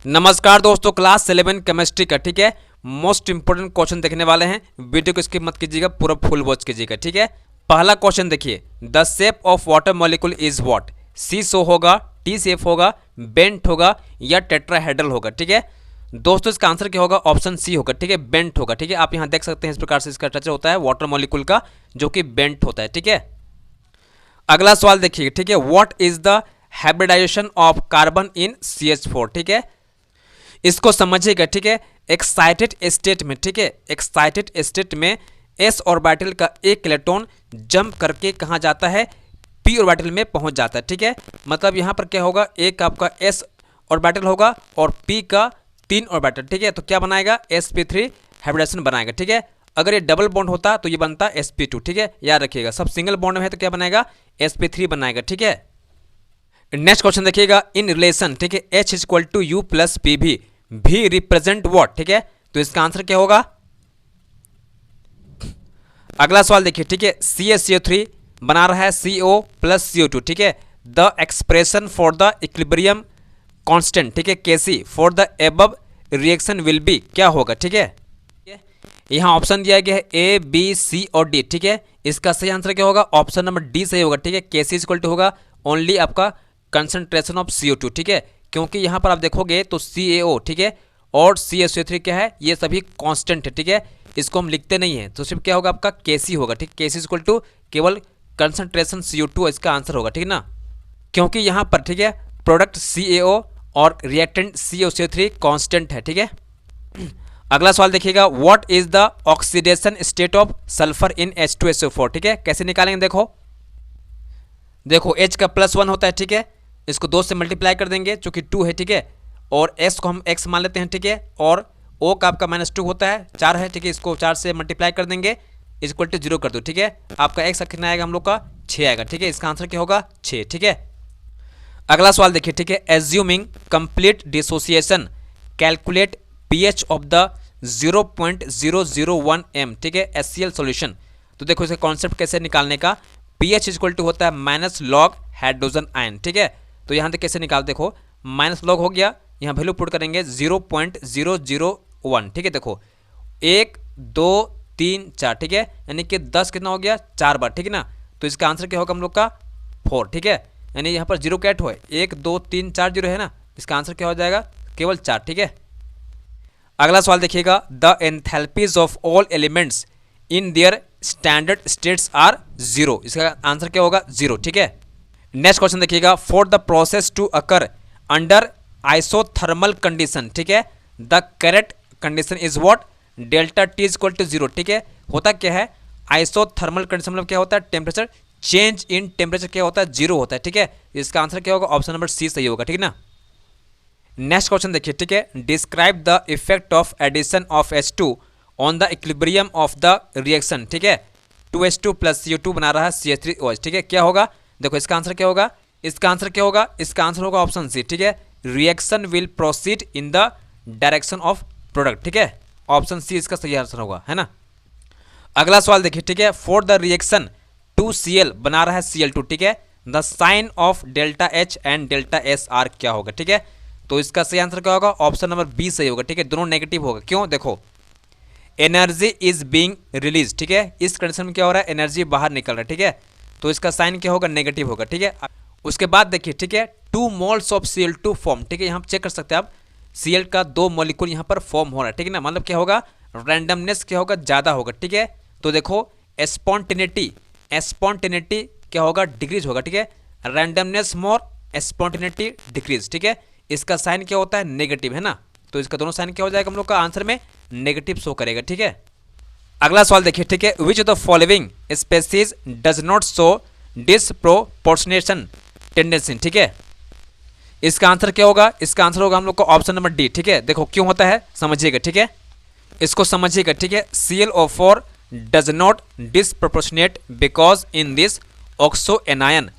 नमस्कार दोस्तों, class 11 chemistry का ठीक है मोस्ट इंपोर्टेंट क्वेश्चन देखने वाले हैं। वीडियो को स्किप मत कीजिएगा, पूरा फुल वॉच कीजिएगा। ठीक है, पहला क्वेश्चन देखिए, the shape of water molecule is what. Seesaw होगा, टी शेप होगा, बेंट होगा या टेट्राहेड्रल होगा। ठीक है दोस्तों, इसका आंसर क्या होगा? ऑप्शन सी होगा। ठीक है, बेंट होगा। ठीक है, आप यहाँ देख सकते हैं इस प्रकार से इसका स्ट्रक्चर होता है वाटर मॉलिक्यूल का, जो कि बेंट होता है। ठीक है, अगला सवाल देखिए। ठीक है, what is the hybridization of carbon in CH4। ठीक है, इसको समझिएगा। ठीक है, एक्साइटेड स्टेट में, ठीक है, एक्साइटेड स्टेट में s ऑर्बिटल का एक इलेक्ट्रॉन जंप करके कहाँ जाता है? p ऑर्बिटल में पहुंच जाता है। ठीक है, मतलब यहाँ पर क्या होगा? एक आपका s ऑर्बिटल होगा और p का 3 ऑर्बिटल। ठीक है, तो क्या बनाएगा? sp3 हाइब्रिडाइजेशन बनाएगा। ठीक है, अगर ये डबल बॉन्ड होता तो ये बनता sp2। ठीक है, याद रखिएगा। सब सिंगल बॉन्ड में है तो क्या बनाएगा? sp3 बनाएगा। ठीक है, नेक्स्ट क्वेश्चन देखिएगा, इन रिलेशन, ठीक है, H equal to U plus P V represent what. ठीक है, तो इसका आंसर क्या होगा? अगला सवाल देखिए। ठीक है, CaCO3 बना रहा है CO प्लस CO2। ठीक है, the expression for the equilibrium constant, ठीक है, Kc for the above reaction will be, क्या होगा? ठीक है, यहाँ ऑप्शन दिया गया है A, B, C और D। ठीक है, इसका सही आंसर क्या होगा? ऑप्शन नंबर डी सही होगा। ठीक है, Kc इक्वल टू होगा ओनली आपका कंसंट्रेशन ऑफ CO2। ठीक है, क्योंकि यहाँ पर आप देखोगे तो CaO, ठीक है, और CaCO3 क्या है? ये सभी कांस्टेंट है। ठीक है, इसको हम लिखते नहीं है, तो सिर्फ क्या होगा? आपका Kc होगा। ठीक, Kc इक्वल टू केवल कंसंट्रेशन CO2 इसका आंसर होगा। ठीक ना, क्योंकि यहाँ पर ठीक है प्रोडक्ट CaO और रिएक्टेंट CaCO3 कांस्टेंट है। ठीक है, अगला सवाल देखिएगा, what is the oxidation state of sulphur in H2SO4। ठीक है, कैसे निकालेंगे? देखो H का +1 होता है। ठीक है, इसको 2 से मल्टीप्लाई कर देंगे चूंकि 2 है। ठीक है, और S को हम x मान लेते हैं। ठीक है, और O का आपका -2 होता है, 4 है। ठीक है, इसको 4 से मल्टीप्लाई कर देंगे, इक्वल टू 0 कर दो। ठीक है, आपका x कितना आएगा? हम लोग का 6 आएगा। ठीक है, इसका आंसर क्या होगा? 6। ठीक है, अगला सवाल देखिए। ठीक है, assuming complete dissociation calculate pH of the 0.001 m, ठीक है, HCl सॉल्यूशन। तो देखो इसका कॉन्सेप्ट कैसे निकालने का। pH इक्वल टू होता है माइनस लॉग हाइड्रोजन आयन। ठीक है, तो यहाँ तक कैसे निकाल? देखो माइनस लॉग हो गया, यहाँ वैल्यू पुट करेंगे 0.001। ठीक है, देखो 1 2 3 4। ठीक है, यानी कि 10 कितना हो गया? 4 बार। ठीक है ना, तो इसका आंसर क्या होगा? हम लोग का 4। ठीक है, यानी यहाँ पर 0 कैट हो 1 2 3 4 0 है ना, इसका आंसर क्या हो जाएगा? केवल 4। ठीक है, अगला सवाल देखिएगा, the enthalpies of all elements in their standard states are 0। इसका आंसर क्या होगा? 0। ठीक है, नेक्स्ट क्वेश्चन देखिएगा, for the process to occur under isothermal condition, ठीक है, the correct condition is what? Delta T equal to 0। ठीक है, होता क्या है? आइसोथर्मल कंडीशन मतलब क्या होता है? टेम्परेचर चेंज इन टेम्परेचर क्या होता है? 0 होता है। ठीक है, इसका आंसर क्या होगा? ऑप्शन नंबर सी सही होगा। ठीक है ना, नेक्स्ट क्वेश्चन देखिए। ठीक है, describe the effect of addition of H2 on the equilibrium of the reaction. ठीक है, 2H2 प्लस CO2 बना रहा है CH3OH। ठीक है, क्या होगा? देखो इसका आंसर क्या होगा? इसका आंसर क्या होगा? इसका आंसर होगा ऑप्शन सी। ठीक है, reaction will proceed in the direction of product. ठीक है, ऑप्शन सी इसका सही आंसर होगा, है ना। अगला सवाल देखिए। ठीक है, फॉर द रिएक्शन 2Cl बना रहा है Cl2। ठीक है, the sign of delta H and delta SR क्या होगा? ठीक है, तो इसका सही आंसर क्या होगा? ऑप्शन नंबर बी सही होगा। ठीक है, दोनों नेगेटिव होगा। क्यों? देखो एनर्जी इज बीइंग रिलीज। ठीक है, इस कंडीशन में क्या हो रहा है? एनर्जी बाहर निकल रहा है। ठीक है, तो इसका साइन क्या होगा? नेगेटिव होगा। ठीक है, उसके बाद देखिए। ठीक है, 2 मोल्स ऑफ Cl2 फॉर्म। ठीक है, यहाँ चेक कर सकते हैं आप, Cl का 2 मॉलिक्यूल यहाँ पर फॉर्म हो रहा है। ठीक है ना, मतलब क्या होगा? रैंडमनेस क्या होगा? ज़्यादा होगा। ठीक है, तो देखो स्पॉन्टेनिटी क्या होगा? डिक्रीज होगा। ठीक है, रैंडमनेस मोर, स्पॉन्टेनिटी डिक्रीज। ठीक है, इसका साइन क्या होता है? नेगेटिव, है ना, तो इसका दोनों साइन क्या हो जाएगा? हम लोग का आंसर में नेगेटिव शो करेगा। ठीक है, अगला सवाल देखिए। ठीक है, which of the following species does not show disproportionation tendency. ठीक है, इसका आंसर क्या होगा? इसका आंसर होगा हम लोग का ऑप्शन नंबर डी। ठीक है, देखो क्यों होता है समझिएगा। ठीक है, इसको समझिएगा। ठीक है, ClO4 does not disproportionate because in this oxo anion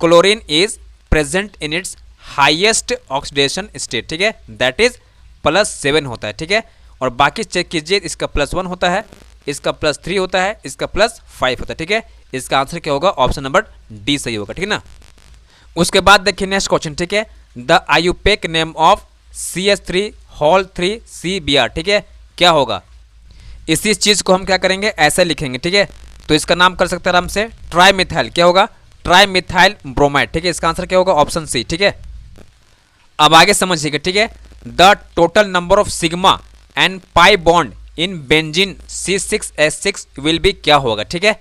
chlorine is present in its highest oxidation state. ठीक है, दैट इज +7 होता है। ठीक है, और बाकी चेक कीजिए, इसका +1 होता है, इसका +3 होता है, इसका +5 होता है। ठीक है, इसका आंसर क्या होगा? ऑप्शन नंबर डी सही होगा। ठीक है ना, उसके बाद देखिए नेक्स्ट क्वेश्चन। ठीक है, the IUPAC name of CH3 whole 3 CBr, ठीक है, क्या होगा? इसी चीज़ को हम क्या करेंगे, ऐसे लिखेंगे, ठीक है। तो इसका नाम कर सकते हैं आराम से ट्राई मिथाइल, क्या होगा? ट्राई मिथाइल ब्रोमाइड, ठीक है। इसका आंसर क्या होगा? ऑप्शन सी, ठीक है। अब आगे समझिएगा, ठीक है। The total number of sigma and pi bond in benzene C6H6 will be, क्या होगा, ठीक है।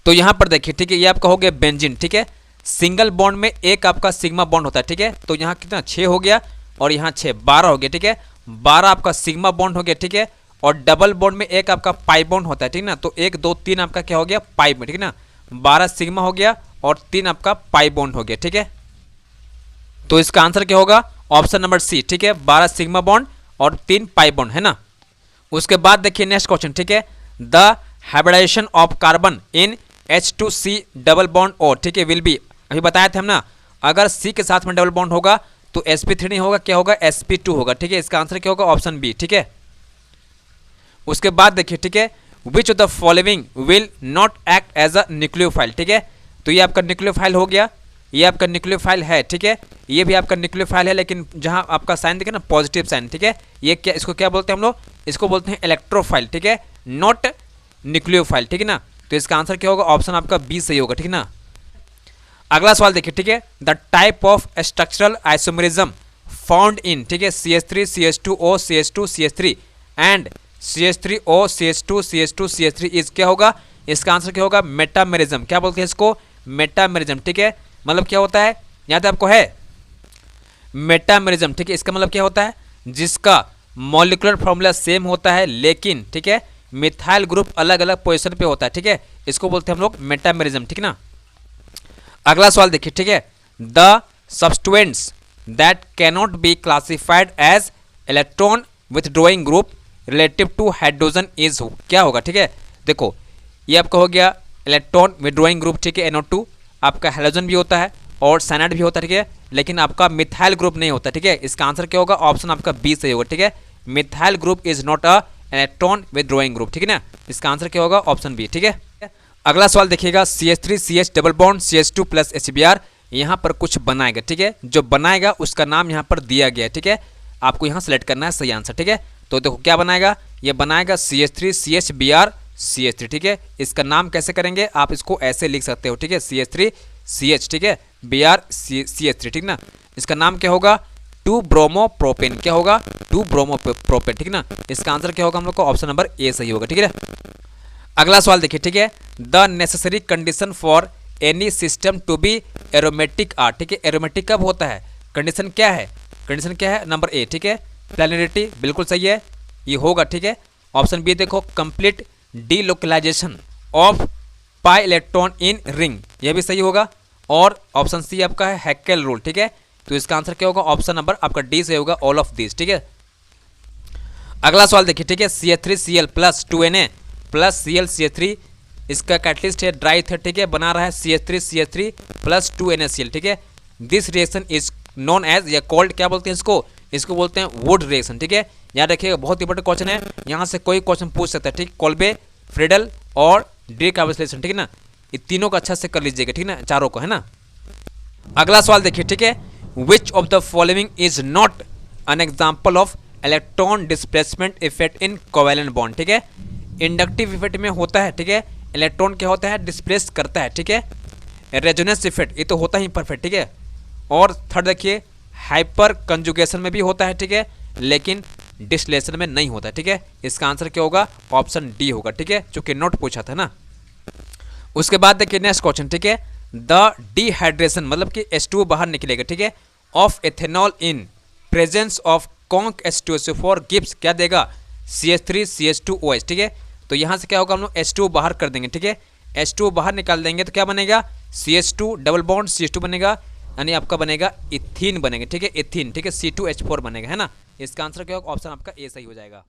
तो यहां पर देखिए, ठीक है, ये आपका हो गया बेंजीन, ठीक है। सिंगल बॉन्ड में एक आपका सिग्मा बॉन्ड होता है, ठीक है। तो यहाँ कितना 6 हो गया और यहाँ 6 12 हो गया, ठीक है। 12 आपका सिग्मा बॉन्ड हो गया, ठीक है। और डबल बॉन्ड में एक आपका पाई बॉन्ड होता है, ठीक ना। तो 1 2 3 आपका क्या हो गया, पाई में, ठीक है ना। 12 सिग्मा हो गया और 3 आपका पाई बॉन्ड हो गया, ठीक है। तो इसका आंसर क्या होगा? ऑप्शन नंबर सी, ठीक है। 12 सिग्मा बॉन्ड और 3 पाई बॉन्ड, है ना। उसके बाद देखिए नेक्स्ट क्वेश्चन, ठीक है। The hybridization of carbon in H2C double bond O, ठीक है, विल बी, अभी बताया थे हम ना, अगर C के साथ में डबल बॉन्ड होगा तो sp3 नहीं होगा, क्या होगा? sp2 होगा, ठीक है। इसका आंसर क्या होगा? ऑप्शन बी, ठीक है। उसके बाद देखिए, ठीक है, which of the following will not act as a nucleophile, ठीक है। तो ये आपका न्यूक्लियोफाइल हो गया, ये आपका न्यूक्लियोफाइल है, ठीक है। ये भी आपका न्यूक्लियोफाइल है, लेकिन जहां आपका साइन दिखे ना पॉजिटिव साइन, ठीक है। ये क्या, इसको क्या बोलते हैं हम लोग? इसको बोलते हैं इलेक्ट्रोफाइल, ठीक है, नॉट न्यूक्लियोफाइल, ठीक है ना। तो इसका आंसर क्या होगा? ऑप्शन आपका बी सही होगा, ठीक है ना। अगला सवाल देखिए, ठीक है। The type of structural isomerism found in, ठीक है, CH3 CH2O CH2 CH3 and CH3O CH2 CH2 CH3 is, क्या होगा? इसका आंसर क्या होगा? मेटामेरिज्म, क्या बोलते हैं इसको? मेटामेरिज्म, ठीक है। मतलब क्या होता है, यहाँ पे आपको है मेटामेरिज्म, ठीक है। इसका मतलब क्या होता है? जिसका मॉलिक्यूलर फॉर्मूला सेम होता है, लेकिन, ठीक है, मिथाइल ग्रुप अलग अलग पोजीशन पे होता है, ठीक है। इसको बोलते हैं हम लोग मेटामेरिज्म, ठीक है ना। अगला सवाल देखिए, ठीक है। The substance that cannot be classified as electron withdrawing group relative to hydrogen is, क्या होगा, ठीक है। देखो, ये आपका हो गया इलेक्ट्रॉन विथड्रॉइंग ग्रुप, ठीक है, NO2, आपका हाइड्रोजन भी होता है और साइनाइड भी होता है, ठीक है, लेकिन आपका मिथाइल ग्रुप नहीं होता, ठीक है। इसका आंसर क्या होगा? ऑप्शन आपका बी सही होगा, ठीक है। Methyl group is not a electron withdrawing group, ठीक है ना। इसका आंसर क्या होगा? ऑप्शन बी, ठीक है। अगला सवाल देखिएगा, CH3 CH double bond CH2 plus HBr, यहाँ पर कुछ बनाएगा, ठीक है। जो बनाएगा उसका नाम यहाँ पर दिया गया है, ठीक है। आपको यहाँ सेलेक्ट करना है सही आंसर, ठीक है। तो देखो क्या बनाएगा, ये बनाएगा CH3 CH Br CH3, ठीक है। इसका नाम कैसे करेंगे, आप इसको ऐसे लिख सकते हो, ठीक है, CH3 CH, ठीक है, Br CH3, ठीक ना। इसका नाम क्या होगा? 2 ब्रोमो प्रोपेन, क्या होगा? 2 ब्रोमो प्रोपेन, ठीक ना। इसका आंसर क्या होगा हम लोग को? ऑप्शन नंबर ए सही होगा, ठीक है। अगला सवाल देखिए, ठीक है। The necessary condition for any system to be aromatic are, ठीक है। एरोमेटिक कब होता है? कंडीशन क्या है? कंडीशन क्या है? नंबर ए, ठीक है, प्लानरिटी, बिल्कुल सही है, ये होगा, ठीक है। ऑप्शन बी देखो, complete delocalization of pi electron in ring, यह भी सही होगा। और ऑप्शन सी आपका है हैकेल रूल, ठीक है। तो इसका आंसर क्या होगा? ऑप्शन नंबर आपका डी से होगा, ऑल ऑफ दिस, ठीक है। अगला सवाल देखिए, ठीक है। CH3Cl plus 2Na plus Cl CH3, इसका कैटलिस्ट है ड्राई ईथर, ठीक है, बना रहा है CH3 प्लस 2NaCl, ठीक है। This reaction is known as, या कॉल्ड, क्या बोलते हैं इसको? इसको बोलते हैं वुड रिएक्शन, ठीक है। याद रखिएगा, बहुत इंपॉर्टेंट क्वेश्चन है, यहाँ से कोई क्वेश्चन पूछ सकता है, ठीक। कोल्बे, फ्रीडल और डी कार्बोक्सिलेशन, ठीक है ना। ये तीनों को अच्छा से कर लीजिएगा, ठीक है ना, चारों को, है ना। अगला सवाल देखिए, ठीक है। Which of the following is not an example of electron displacement effect in covalent bond, ठीक है। इंडक्टिव इफेक्ट में होता है, ठीक है, इलेक्ट्रॉन क्या होता है? डिस्प्लेस करता है, ठीक है। रेजोनेंस इफेक्ट, ये तो होता ही परफेक्ट, ठीक है। और थर्ड देखिए, हाइपर कंजुगेशन में भी होता है, ठीक है, लेकिन डिस्टिलेशन में नहीं होता, ठीक है। इसका आंसर क्या होगा? ऑप्शन डी होगा, ठीक है, चूंकि नोट पूछा था ना। उसके बाद देखिए नेक्स्ट क्वेश्चन, ठीक है। द डिहाइड्रेशन, मतलब कि H2O बाहर निकलेगा, ठीक है, of ethanol in presence of conc H2SO4 gives, क्या देगा? CH3 CH2OH, ठीक है। तो यहाँ से क्या होगा, हम लोग H2O बाहर कर देंगे, ठीक है। H2O बाहर निकाल देंगे तो क्या बनेगा? CH2 डबल बॉन्ड CH2 बनेगा, यानी आपका बनेगा इथीन बनेगा, ठीक है, इथीन, ठीक है, C2H4 बनेगा, है ना। इसका आंसर क्या होगा? ऑप्शन आपका ए सही हो जाएगा।